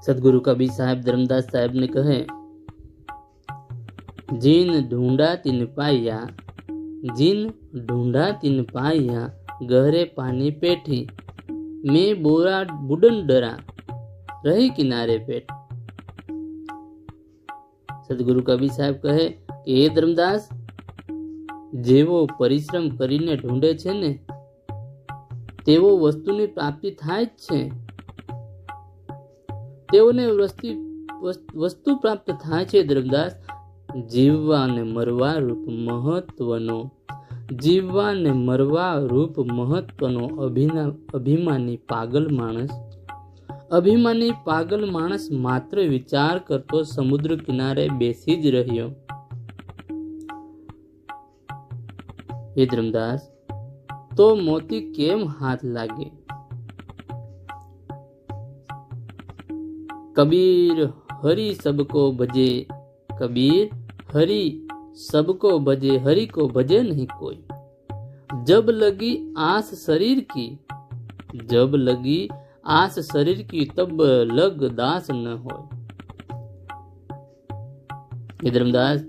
सतगुरु कबीर साहब धर्मदास साहब ने कहे, जिन ढूंढा तिन पाया, जिन ढूंढा तिन पाया, गहरे पानी पेठी, मैं बोरा बुडन डरा, रही किनारे पेट। सतगुरु कबीर साहब कहे कि हे धर्मदास, जेवो परिश्रम करीने ढूंढे छे ने तेवो वस्तुनी प्राप्ति थाय ज छे। तेओने वस्तु प्राप्त थाय छे धर्मदास। जीववा ने मरवा रूप महत्वनो, जीववा ने मरवा रूप महत्वनो अभिमानी पागल माणस, अभिमानी पागल माणस मात्र विचार करतो समुद्र किनारे बेसी ज रह्यो। हे धर्मदास, तो मोती केम हाथ लागे। कबीर हरि सबको भजे, कबीर हरि सबको भजे, हरि को भजे नहीं कोई। जब लगी आस शरीर की, जब लगी आस शरीर की, तब लग दास न हो। हे धर्मदास,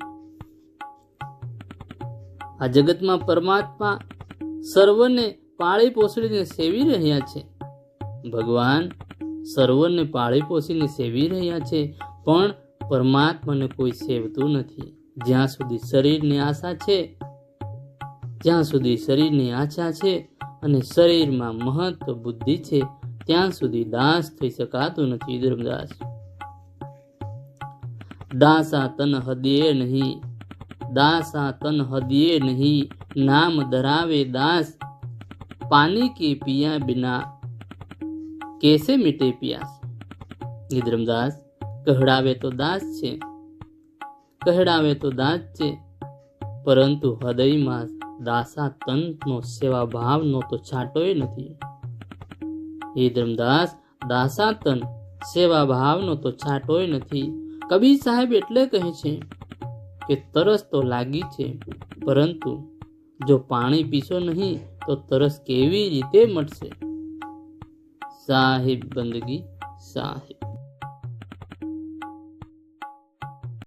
आ जगत में परमात्मा सर्वने पाળી પોષીને સેવી રહ્યા છે। ભગવાન સર્વને પાળી પોષીને સેવી રહ્યા છે, પણ પરમાત્માને કોઈ સેવતું નથી। જ્યાં સુધી શરીરની આશા છે, જ્યાં સુધી શરીરની આશા છે અને શરીરમાં મહત્વ બુદ્ધિ છે, ત્યાં સુધી દાસ થઈ શકાતું નથી। ધર્મદાસ, દાસા તન હદિયે નહીં, दासा तन हदिये नहीं, नाम धरावे दास, पानी की पिया बिना कैसे मिटे प्यास। धर्मदास, कहड़ावे तो दास छे, कहड़ावे तो दास छे, परंतु हृदय में दासा तन नो सेवा भाव नो तो छाटोय नथी। हे धर्मदास, दासा तन सेवा भाव नो तो छाटोय नथी। कबीर साहेब एटले कहे छे कि तरस तो लागी छे, परंतु जो पाणी पीशो नहीं तो तरस केवी रीते मटशे। साहिब बंदगी साहिब।